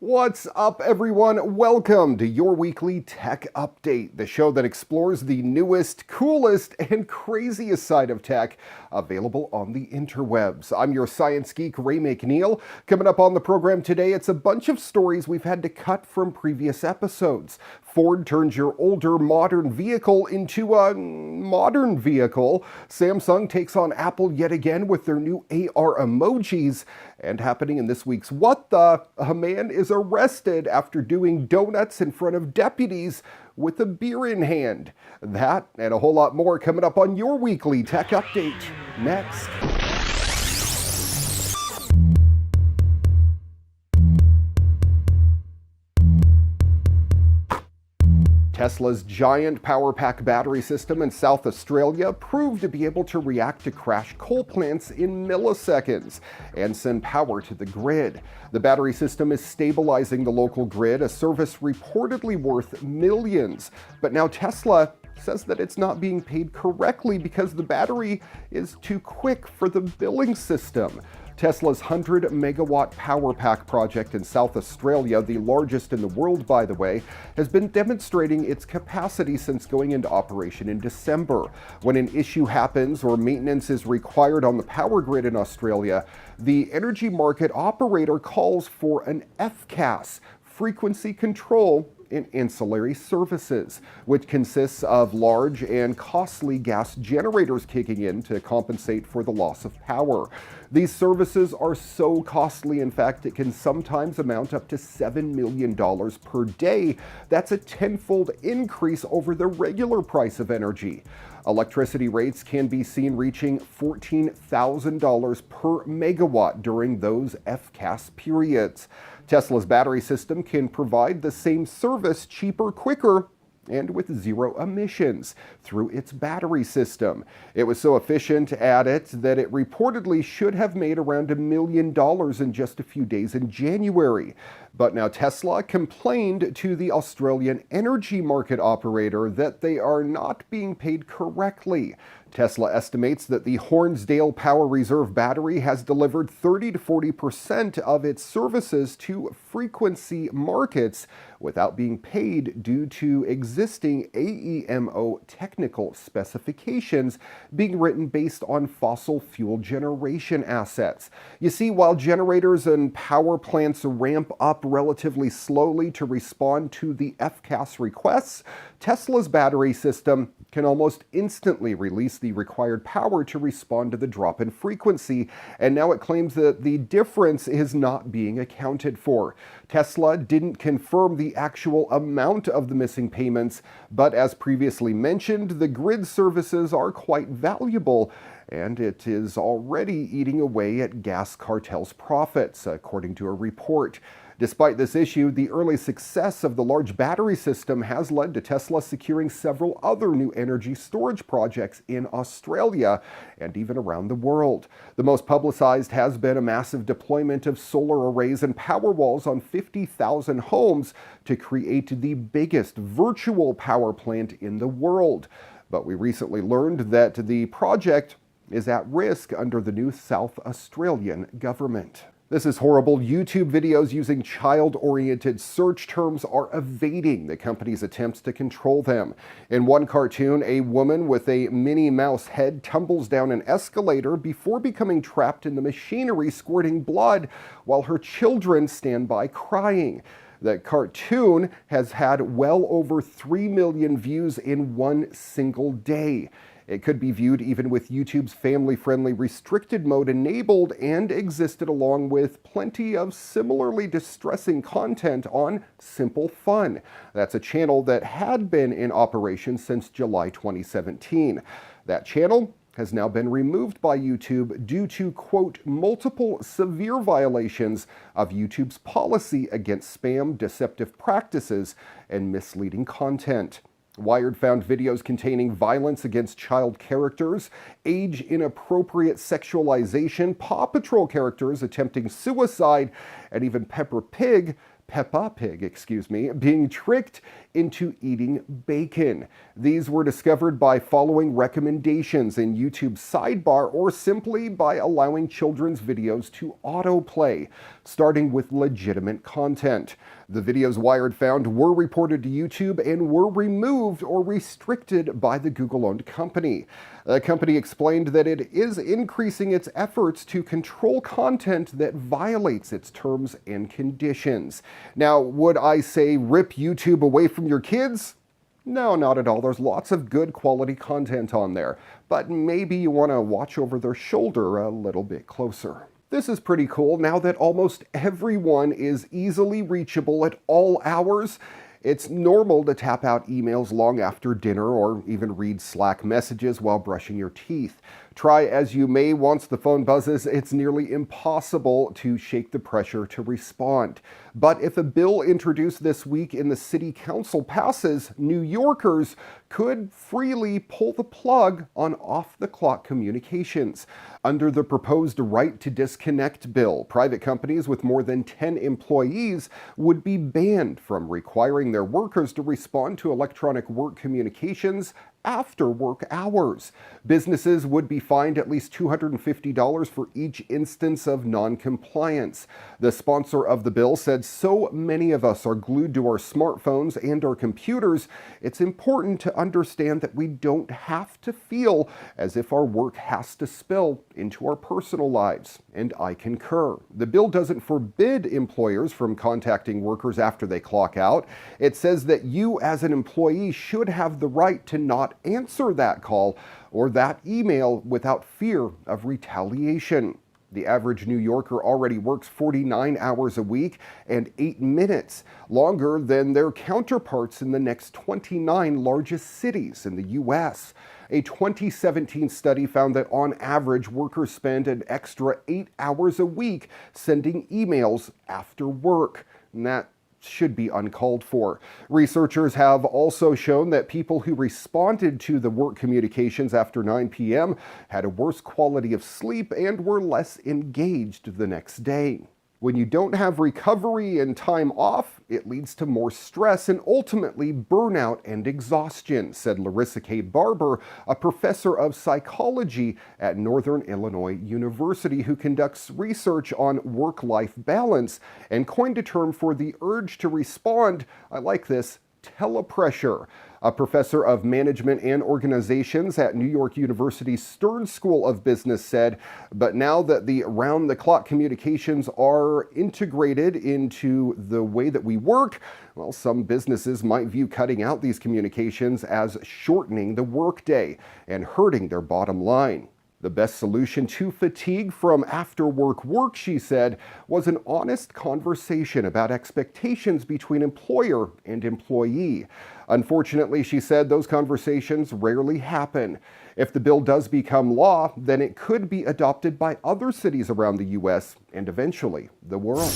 What's up, everyone? Welcome to your weekly tech update, the show that explores the newest, coolest, and craziest side of tech available on the interwebs. I'm your science geek, Ray McNeil. Coming up on the program today, it's a bunch of stories we've had to cut from previous episodes. Ford turns your older modern vehicle into a modern vehicle. Samsung takes on Apple yet again with their new AR emojis. And happening in this week's What The? A man is arrested after doing donuts in front of deputies with a beer in hand. That and a whole lot more coming up on your weekly tech update next. Tesla's giant power pack battery system in South Australia proved to be able to react to crash coal plants in milliseconds and send power to the grid. The battery system is stabilizing the local grid, a service reportedly worth millions. But now Tesla says that it's not being paid correctly because the battery is too quick for the billing system. Tesla's 100-megawatt power pack project in South Australia, the largest in the world, by the way, has been demonstrating its capacity since going into operation in December. When an issue happens or maintenance is required on the power grid in Australia, the energy market operator calls for an FCAS, frequency control in ancillary services, which consists of large and costly gas generators kicking in to compensate for the loss of power. These services are so costly, in fact, it can sometimes amount up to $7 million per day. That's a tenfold increase over the regular price of energy. Electricity rates can be seen reaching $14,000 per megawatt during those FCAS periods. Tesla's battery system can provide the same service cheaper, quicker, and with zero emissions through its battery system. It was so efficient at it that it reportedly should have made around $1 million in just a few days in January. But now Tesla complained to the Australian energy market operator that they are not being paid correctly. Tesla estimates that the Hornsdale Power Reserve battery has delivered 30 to 40% of its services to frequency markets without being paid due to existing AEMO technical specifications being written based on fossil fuel generation assets. You see, while generators and power plants ramp up relatively slowly to respond to the FCAS requests, Tesla's battery system can almost instantly release the required power to respond to the drop in frequency, and now it claims that the difference is not being accounted for. Tesla didn't confirm the actual amount of the missing payments, but as previously mentioned, the grid services are quite valuable, and it is already eating away at gas cartels' profits, according to a report. Despite this issue, the early success of the large battery system has led to Tesla securing several other new energy storage projects in Australia and even around the world. The most publicized has been a massive deployment of solar arrays and power walls on 50,000 homes to create the biggest virtual power plant in the world. But we recently learned that the project is at risk under the new South Australian government. This is horrible. YouTube videos using child-oriented search terms are evading the company's attempts to control them. In one cartoon, a woman with a Minnie Mouse head tumbles down an escalator before becoming trapped in the machinery squirting blood while her children stand by crying. The cartoon has had well over 3 million views in one single day. It could be viewed even with YouTube's family-friendly restricted mode enabled and existed along with plenty of similarly distressing content on Simple Fun. That's a channel that had been in operation since July 2017. That channel has now been removed by YouTube due to, quote, multiple severe violations of YouTube's policy against spam, deceptive practices, and misleading content. Wired found videos containing violence against child characters, age-inappropriate sexualization, Paw Patrol characters attempting suicide, and even Peppa Pig Peppa Pig, being tricked into eating bacon. These were discovered by following recommendations in YouTube's sidebar or simply by allowing children's videos to autoplay, starting with legitimate content. The videos Wired found were reported to YouTube and were removed or restricted by the Google-owned company. The company explained that it is increasing its efforts to control content that violates its terms and conditions. Now, would I say rip YouTube away from your kids? No, not at all. There's lots of good quality content on there, but maybe you want to watch over their shoulder a little bit closer. This is pretty cool. Now that almost everyone is easily reachable at all hours, it's normal to tap out emails long after dinner or even read Slack messages while brushing your teeth. Try as you may, once the phone buzzes, it's nearly impossible to shake the pressure to respond. But if a bill introduced this week in the City Council passes, New Yorkers could freely pull the plug on off-the-clock communications. Under the proposed Right to Disconnect bill, private companies with more than 10 employees would be banned from requiring their workers to respond to electronic work communications after work hours. Businesses would be fined at least $250 for each instance of non-compliance. The sponsor of the bill said so many of us are glued to our smartphones and our computers, it's important to understand that we don't have to feel as if our work has to spill into our personal lives. And I concur. The bill doesn't forbid employers from contacting workers after they clock out. It says that you as an employee should have the right to not answer that call or that email without fear of retaliation. The average New Yorker already works 49 hours a week and 8 minutes longer than their counterparts in the next 29 largest cities in the U.S. A 2017 study found that on average, workers spend an extra 8 hours a week sending emails after work. And that should be uncalled for. Researchers have also shown that people who responded to the work communications after 9 p.m. had a worse quality of sleep and were less engaged the next day. When you don't have recovery and time off, it leads to more stress and ultimately burnout and exhaustion, said Larissa K. Barber, a professor of psychology at Northern Illinois University who conducts research on work-life balance and coined a term for the urge to respond, I like this, telepressure. A professor of management and organizations at New York University's Stern School of Business said, but now that the round-the-clock communications are integrated into the way that we work, well, some businesses might view cutting out these communications as shortening the workday and hurting their bottom line. The best solution to fatigue from after-work work, she said, was an honest conversation about expectations between employer and employee. Unfortunately, she said, those conversations rarely happen. If the bill does become law, then it could be adopted by other cities around the U.S. and eventually the world.